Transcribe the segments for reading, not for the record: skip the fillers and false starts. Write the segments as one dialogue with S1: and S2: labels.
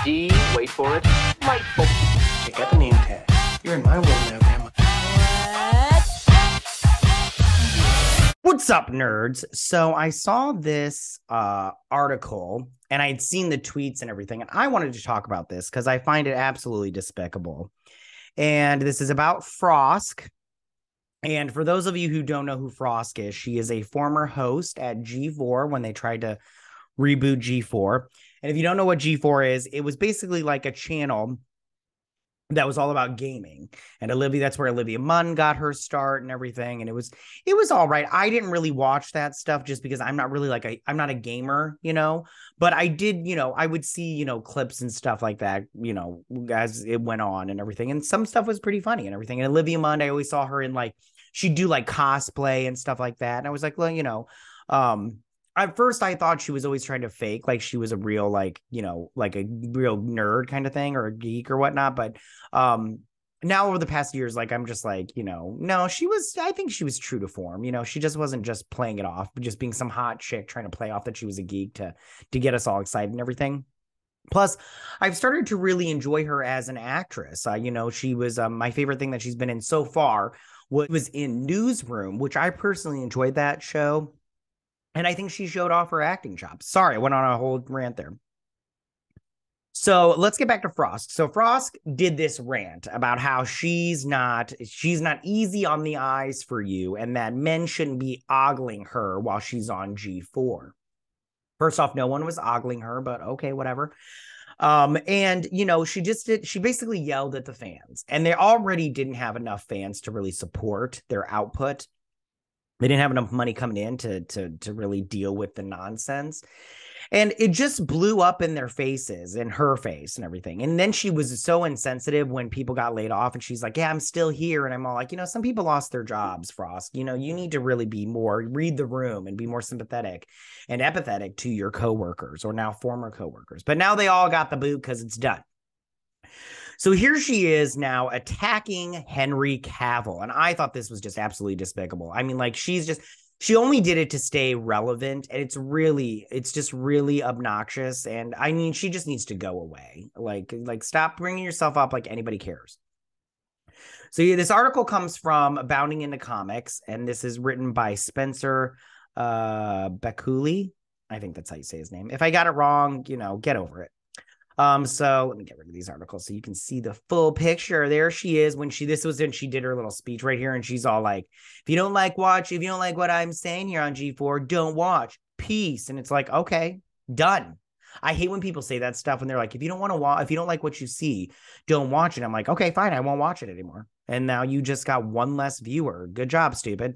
S1: D, wait for it, delightful.
S2: Check out the name tag. You're in my world now, Grandma.
S3: What's up, nerds? So I saw this article and I'd seen the tweets and everything, and I wanted to talk about this because I find it absolutely despicable. And this is about Frosk. And for those of you who don't know who Frosk is, she is a former host at G4 when they tried to reboot G4. And if you don't know what G4 is, it was basically like a channel that was all about gaming. And that's where Olivia Munn got her start and everything. And it was all right. I didn't really watch that stuff just because I'm not really I'm not a gamer, but I did, I would see, clips and stuff like that, as it went on and everything. And some stuff was pretty funny and everything. And Olivia Munn, I always saw her in she'd do cosplay and stuff like that. And I was like, well, at first I thought she was always trying to fake like she was a real a real nerd kind of thing or a geek or whatnot. But now over the past years, I'm just no, I think she was true to form. She just wasn't just playing it off, but just being some hot chick trying to play off that she was a geek to get us all excited and everything. Plus, I've started to really enjoy her as an actress. She was my favorite thing that she's been in so far was in Newsroom, which I personally enjoyed that show. And I think she showed off her acting chops. Sorry, I went on a whole rant there. So let's get back to Frosk. So Frosk did this rant about how she's not easy on the eyes for you and that men shouldn't be ogling her while she's on G4. First off, no one was ogling her, but okay, whatever. And she basically yelled at the fans, and they already didn't have enough fans to really support their output. They didn't have enough money coming in to really deal with the nonsense. And it just blew up in their faces, in her face and everything. And then she was so insensitive when people got laid off and she's like, yeah, I'm still here. And I'm all like, some people lost their jobs, Frost. You need to really read the room and be more sympathetic and empathetic to your coworkers or now former coworkers. But now they all got the boot because it's done. So here she is now attacking Henry Cavill. And I thought this was just absolutely despicable. I mean, she only did it to stay relevant. And it's just really obnoxious. And I mean, she just needs to go away. Stop bringing yourself up like anybody cares. So yeah, this article comes from Bounding into Comics. And this is written by Spencer Bakuli. I think that's how you say his name. If I got it wrong, get over it. So let me get rid of these articles so you can see the full picture. There she is this was when she did her little speech right here, and she's all like, if you don't like what I'm saying here on G4, don't watch. Peace. And it's like, okay, done. I hate when people say that stuff when they're like, if you don't like what you see, don't watch it. I'm like, okay, fine, I won't watch it anymore. And now you just got one less viewer. Good job, stupid.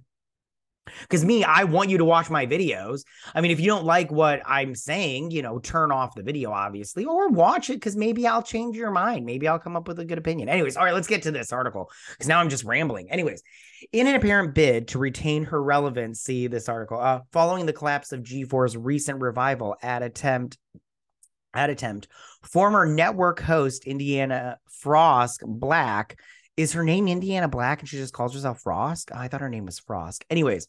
S3: Because I want you to watch my videos. I mean, if you don't like what I'm saying, turn off the video, obviously, or watch it because maybe I'll change your mind. Maybe I'll come up with a good opinion. Anyways, all right, let's get to this article because now I'm just rambling. Anyways, in an apparent bid to retain her relevancy, this article, following the collapse of G4's recent revival ad attempt, former network host Indiana Frosk Black. Is her name Indiana Black and she just calls herself Frosk? I thought her name was Frosk. Anyways,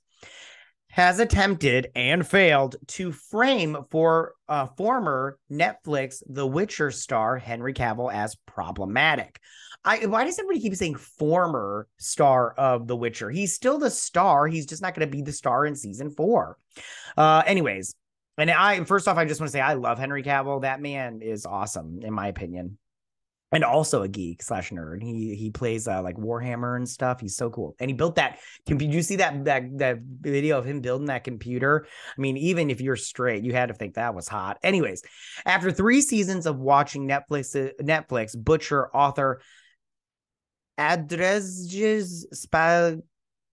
S3: has attempted and failed to frame for former Netflix The Witcher star Henry Cavill as problematic. Why does everybody keep saying former star of The Witcher? He's still the star. He's just not going to be the star in season 4. Anyways, and first off, I just want to say I love Henry Cavill. That man is awesome, in my opinion. And also a geek / nerd. He plays Warhammer and stuff. He's so cool. And he built that computer. You see that video of him building that computer? I mean, even if you're straight, you had to think that was hot. Anyways, after 3 seasons of watching Netflix Butcher author Andrzej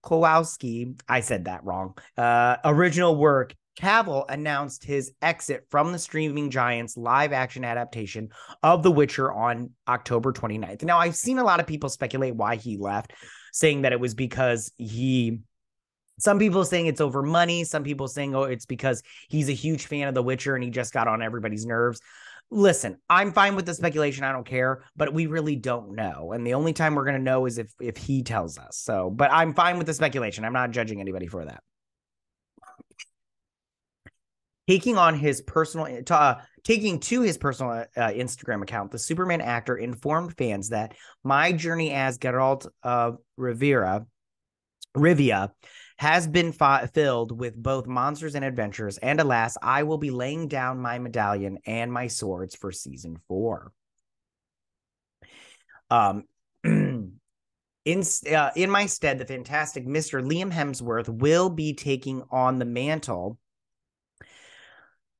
S3: Spakowski, I said that wrong, original work, Cavill announced his exit from the streaming giant's live-action adaptation of The Witcher on October 29th. Now, I've seen a lot of people speculate why he left, saying that it was because some people saying it's over money, some people saying, oh, it's because he's a huge fan of The Witcher and he just got on everybody's nerves. Listen, I'm fine with the speculation. I don't care, but we really don't know. And the only time we're going to know is if he tells us. So, but I'm fine with the speculation. I'm not judging anybody for taking on his personal Taking to his personal Instagram account, the Superman actor informed fans that my journey as Geralt of Rivia has been filled with both monsters and adventures, and alas, I will be laying down my medallion and my swords for season 4. In my stead, the fantastic Mr. Liam Hemsworth will be taking on the mantle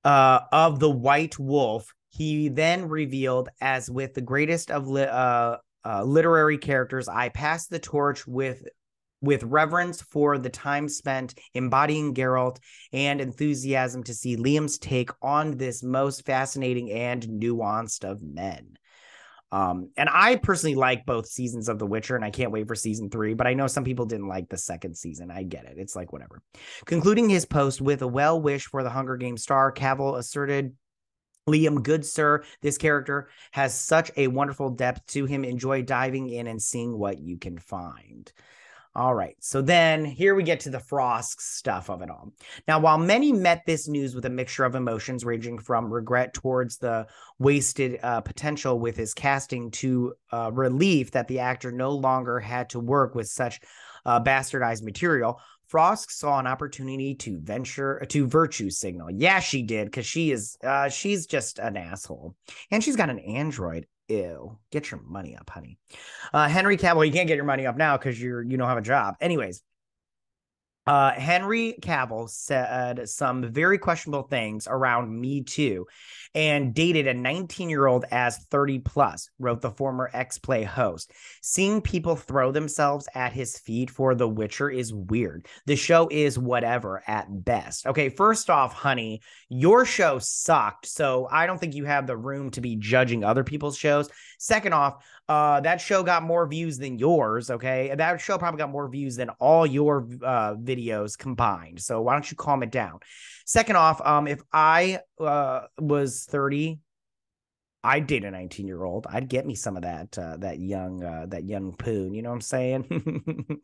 S3: of the White Wolf. He then revealed, as with the greatest of literary characters, I pass the torch with reverence for the time spent embodying Geralt and enthusiasm to see Liam's take on this most fascinating and nuanced of men. And I personally like both seasons of The Witcher, and I can't wait for season 3, but I know some people didn't like the second season. I get it. It's like, whatever. Concluding his post with a well wish for the Hunger Games star, Cavill asserted, Liam, good sir, this character has such a wonderful depth to him. Enjoy diving in and seeing what you can find. All right, so then here we get to the Frosk stuff of it all. Now, while many met this news with a mixture of emotions ranging from regret towards the wasted potential with his casting to relief that the actor no longer had to work with such bastardized material, Frosk saw an opportunity to virtue signal. Yeah, she did, because she's just an asshole. And she's got an android. Ew, get your money up, honey. Henry Cavill, you can't get your money up now because you don't have a job. Anyways, Henry Cavill said some very questionable things around Me Too and dated a 19-year-old as 30 plus, wrote the former X-Play host. Seeing people throw themselves at his feet for The Witcher is weird. The show is whatever at best. Okay, first off, honey, your show sucked, so I don't think you have the room to be judging other people's shows. Second off, that show got more views than yours, okay? That show probably got more views than all your videos combined. So why don't you calm it down? Second off, if I was 30, I'd date a 19-year-old. I'd get me some of that young poon. You know what I'm saying?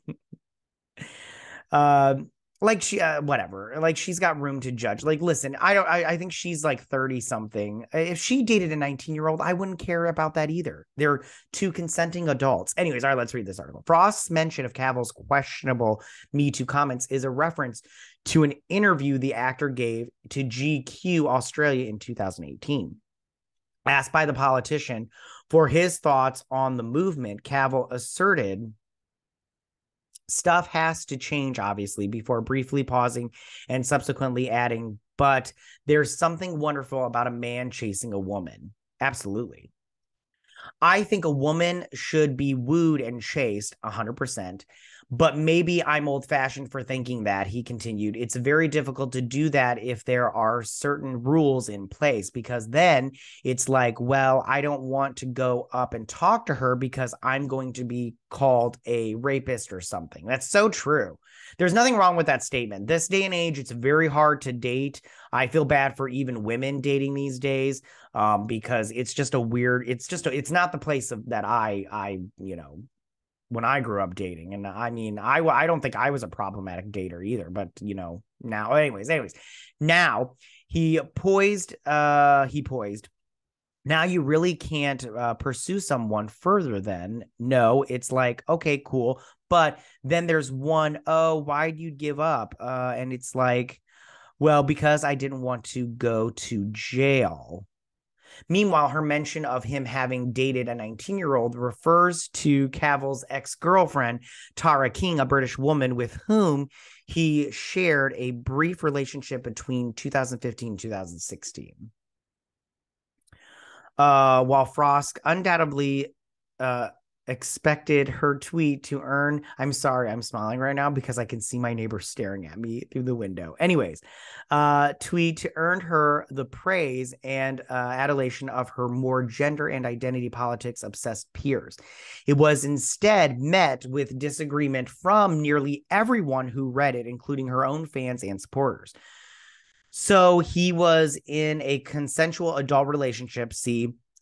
S3: Like she whatever, like she's got room to judge. Like, listen, I think she's like 30 something. If she dated a 19-year-old, I wouldn't care about that either. They're two consenting adults. Anyways, all right, let's read this article. Frost's mention of Cavill's questionable Me Too comments is a reference to an interview the actor gave to GQ Australia in 2018. Asked by the politician for his thoughts on the movement, Cavill asserted, stuff has to change, obviously, before briefly pausing and subsequently adding, but there's something wonderful about a man chasing a woman. Absolutely. I think a woman should be wooed and chased 100%, but maybe I'm old-fashioned for thinking that, he continued. It's very difficult to do that if there are certain rules in place, because then it's like, well, I don't want to go up and talk to her because I'm going to be called a rapist or something. That's so true. There's nothing wrong with that statement. This day and age, it's very hard to date. I feel bad for even women dating these days, because it's just a weird, it's not the place that I when I grew up dating. And I mean, I don't think I was a problematic dater either, but now anyways, now he poised. Now you really can't pursue someone further then. No, it's like, okay, cool. But then there's one, oh, why'd you give up? And it's like, well, because I didn't want to go to jail. Meanwhile, her mention of him having dated a 19-year-old refers to Cavill's ex-girlfriend, Tara King, a British woman with whom he shared a brief relationship between 2015 and 2016. While Frosk undoubtedly expected her tweet to earn, I'm sorry, I'm smiling right now because I can see my neighbor staring at me through the window. Anyways, tweet to earn her the praise and adulation of her more gender and identity politics obsessed peers. It was instead met with disagreement from nearly everyone who read it, including her own fans and supporters. So he was in a consensual adult relationship,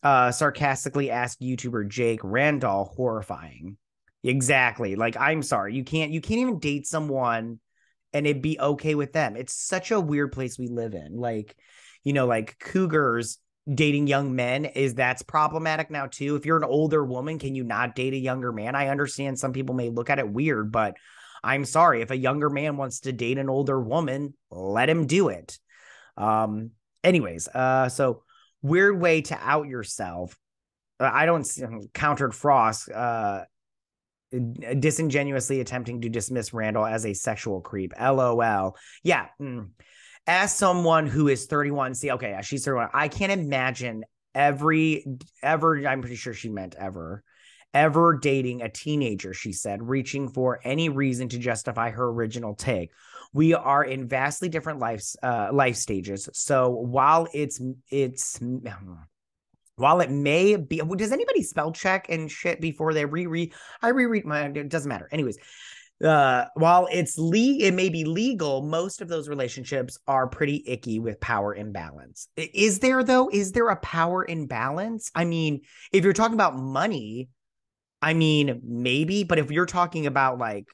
S3: sarcastically asked YouTuber Jake Randall. Horrifying. Exactly. Like, I'm sorry. You can't even date someone and it'd be okay with them. It's such a weird place we live in. Like, like cougars dating young men, that's problematic now too. If you're an older woman, can you not date a younger man? I understand some people may look at it weird, but I'm sorry, if a younger man wants to date an older woman, let him do it. Anyways, so weird way to out yourself. I don't countered Frost, disingenuously attempting to dismiss Randall as a sexual creep. LOL. Yeah. As someone who is 31, see, okay, she's 31. I can't imagine ever, I'm pretty sure she meant ever dating a teenager, she said, reaching for any reason to justify her original take. We are in vastly different life stages. So while while it may be, does anybody spell check and shit before they reread? I reread it doesn't matter. Anyways, while it may be legal, most of those relationships are pretty icky with power imbalance. Is there a power imbalance? I mean, if you're talking about money, I mean, maybe, but if you're talking about like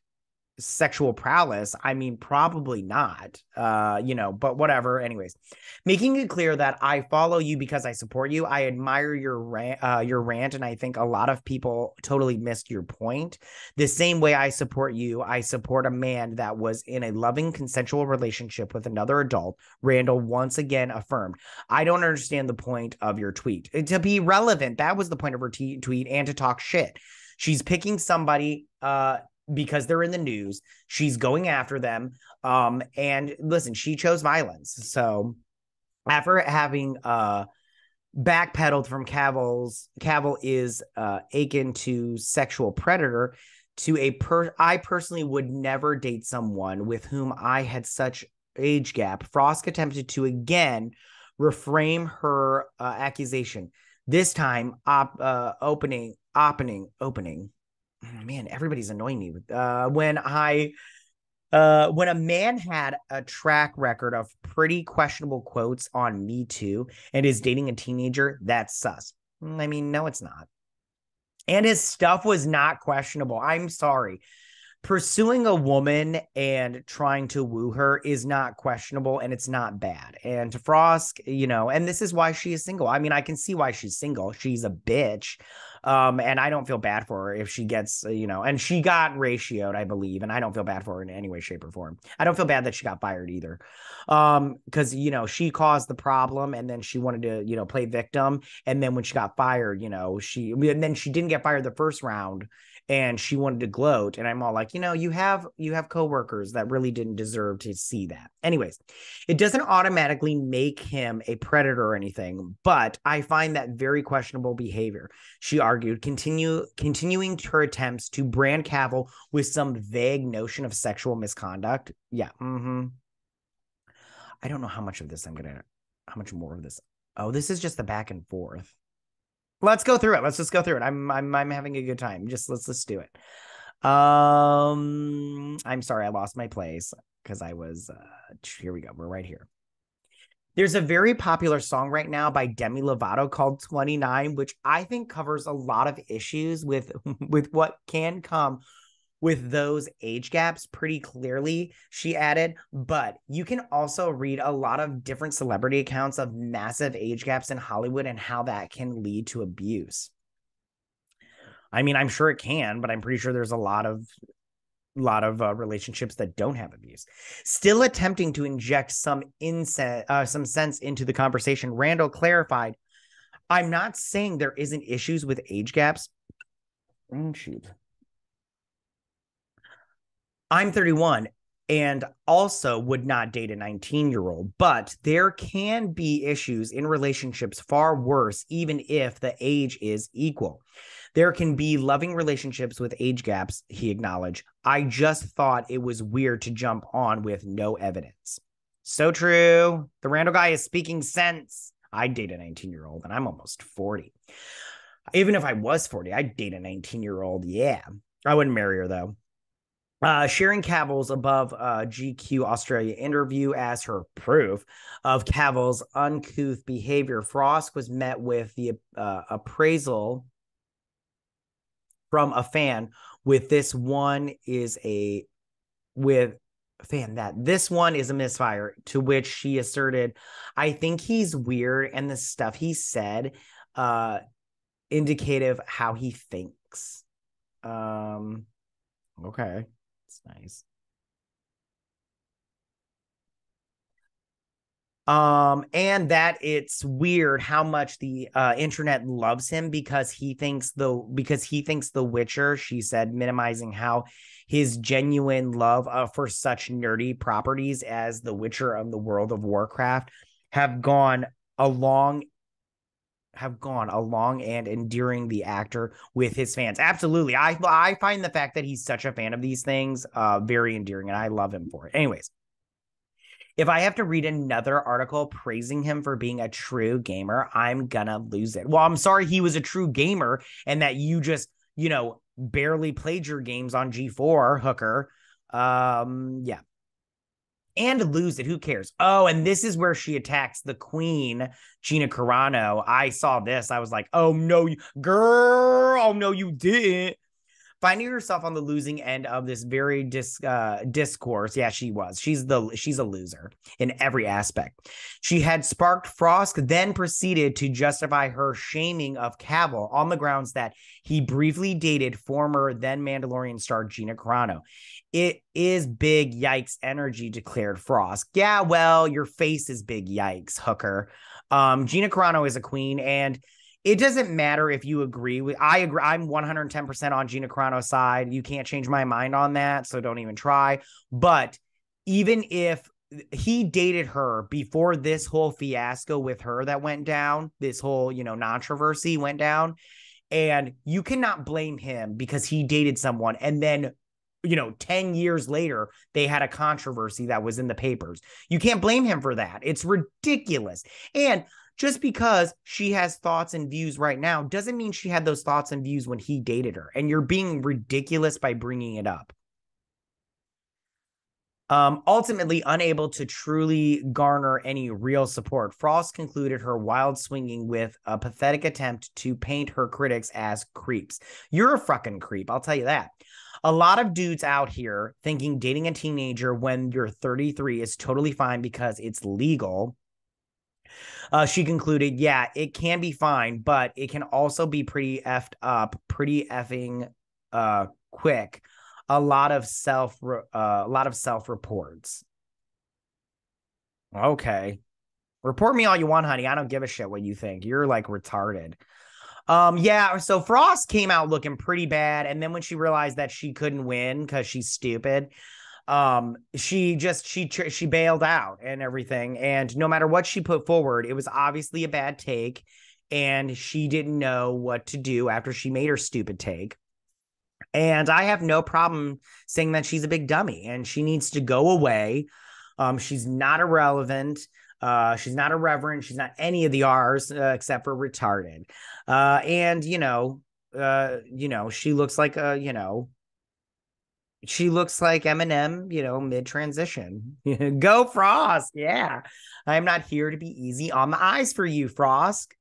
S3: sexual prowess, I mean, probably not, but whatever. Anyways, making it clear that I follow you because I support you. I admire your rant. And I think a lot of people totally missed your point. The same way I support you, I support a man that was in a loving consensual relationship with another adult. Randall once again affirmed. I don't understand the point of your tweet. To be relevant, that was the point of her tweet, and to talk shit. She's picking somebody, because they're in the news. She's going after them. And listen, she chose violence. So after having backpedaled from Cavill is akin to sexual predator to I personally would never date someone with whom I had such age gap. Frosk attempted to again reframe her accusation. This time opening. Man, everybody's annoying me with when a man had a track record of pretty questionable quotes on Me Too and is dating a teenager, that's sus. I mean, no, it's not. And his stuff was not questionable. I'm sorry. Pursuing a woman and trying to woo her is not questionable, and it's not bad. And to Frosk, and this is why she is single. I mean, I can see why she's single. She's a bitch. And I don't feel bad for her if she gets, and she got ratioed, I believe, and I don't feel bad for her in any way, shape, or form. I don't feel bad that she got fired either. Because, she caused the problem and then she wanted to, play victim. And then when she got fired, and then she didn't get fired the first round and she wanted to gloat. And I'm all like, you have coworkers that really didn't deserve to see that. Anyways, it doesn't automatically make him a predator or anything, but I find that very questionable behavior. She argued, continuing her attempts to brand Cavill with some vague notion of sexual misconduct. Yeah. I don't know how much more of this. Oh, this is just the back and forth. Let's go through it. Let's just go through it. I'm having a good time. Let's do it. I'm sorry, I lost my place because I was here we go. We're right here. There's a very popular song right now by Demi Lovato called 29, which I think covers a lot of issues with what can come with those age gaps pretty clearly, she added. But you can also read a lot of different celebrity accounts of massive age gaps in Hollywood and how that can lead to abuse. I mean, I'm sure it can, but I'm pretty sure there's a lot of relationships that don't have abuse. Still attempting to inject some sense into the conversation, Randall clarified, I'm not saying there isn't issues with age gaps. I'm 31 and also would not date a 19-year-old, but there can be issues in relationships far worse, even if the age is equal. There can be loving relationships with age gaps, he acknowledged. I just thought it was weird to jump on with no evidence. So true. The Randall guy is speaking sense. I'd date a 19-year-old and I'm almost 40. Even if I was 40, I'd date a 19-year-old. Yeah. I wouldn't marry her though. Sharing Cavill's above GQ Australia interview as her proof of Cavill's uncouth behavior, Frosk was met with the appraisal from a fan with this one is a with fan that. This one is a misfire, to which she asserted, I think he's weird, and the stuff he said indicative how he thinks. Okay. It's nice. And that it's weird how much the internet loves him because he thinks the Witcher, she said, minimizing how his genuine love for such nerdy properties as The Witcher of the World of Warcraft have gone along and endearing the actor with his fans. Absolutely. I find the fact that he's such a fan of these things very endearing, and I love him for it. Anyways, if I have to read another article praising him for being a true gamer, I'm gonna lose it. Well, I'm sorry he was a true gamer and that you just, barely played your games on G4, hooker. Yeah. And lose it. Who cares? Oh, and this is where she attacks the queen, Gina Carano. I saw this. I was like, oh, no, girl. Oh, no, you didn't. Finding herself on the losing end of this very discourse. Yeah, she was. She's a loser in every aspect. She had sparked Frosk, then proceeded to justify her shaming of Cavill on the grounds that he briefly dated former then Mandalorian star Gina Carano. It is big yikes energy, declared Frosk. Yeah, well, your face is big yikes, hooker. Gina Carano is a queen, and it doesn't matter if you agree with. I agree. I'm 110% on Gina Carano's side. You can't change my mind on that, so don't even try. But even if he dated her before this whole fiasco with her that went down, this whole, controversy went down, and you cannot blame him because he dated someone and then 10 years later, they had a controversy that was in the papers. You can't blame him for that. It's ridiculous. And just because she has thoughts and views right now doesn't mean she had those thoughts and views when he dated her. And you're being ridiculous by bringing it up. Ultimately, unable to truly garner any real support, Frost concluded her wild swinging with a pathetic attempt to paint her critics as creeps. You're a fucking creep, I'll tell you that. A lot of dudes out here thinking dating a teenager when you're 33 is totally fine because it's legal. She concluded, yeah, it can be fine, but it can also be pretty effed up, pretty effing quick. A lot of self-reports. Okay. Report me all you want, honey. I don't give a shit what you think. You're like retarded. Yeah, so Frost came out looking pretty bad, and then when she realized that she couldn't win because she's stupid, she bailed out and everything. And no matter what she put forward, it was obviously a bad take, and she didn't know what to do after she made her stupid take. And I have no problem saying that she's a big dummy and she needs to go away. She's not irrelevant. She's not irreverent. She's not any of the R's except for retarded. And she looks like she looks like Eminem, mid-transition. Go Frost. Yeah. I'm not here to be easy on the eyes for you, Frost.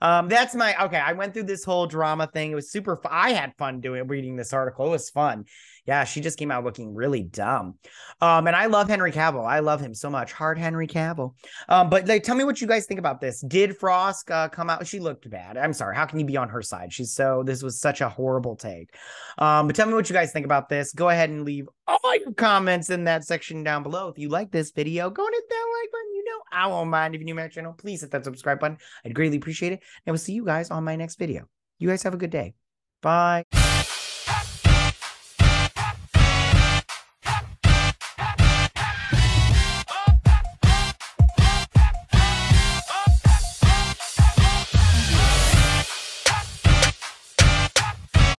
S3: That's okay. I went through this whole drama thing. It was super fun. I had fun reading this article. It was fun. Yeah, she just came out looking really dumb. And I love Henry Cavill. I love him so much. Hard Henry Cavill. But tell me what you guys think about this. Did Frosk come out? She looked bad. I'm sorry. How can you be on her side? This was such a horrible take. But tell me what you guys think about this. Go ahead and leave all your comments in that section down below. If you like this video, go and hit that like button. I won't mind. If you're new to my channel, please hit that subscribe button. I'd greatly appreciate it. And I will see you guys on my next video. You guys have a good day. Bye.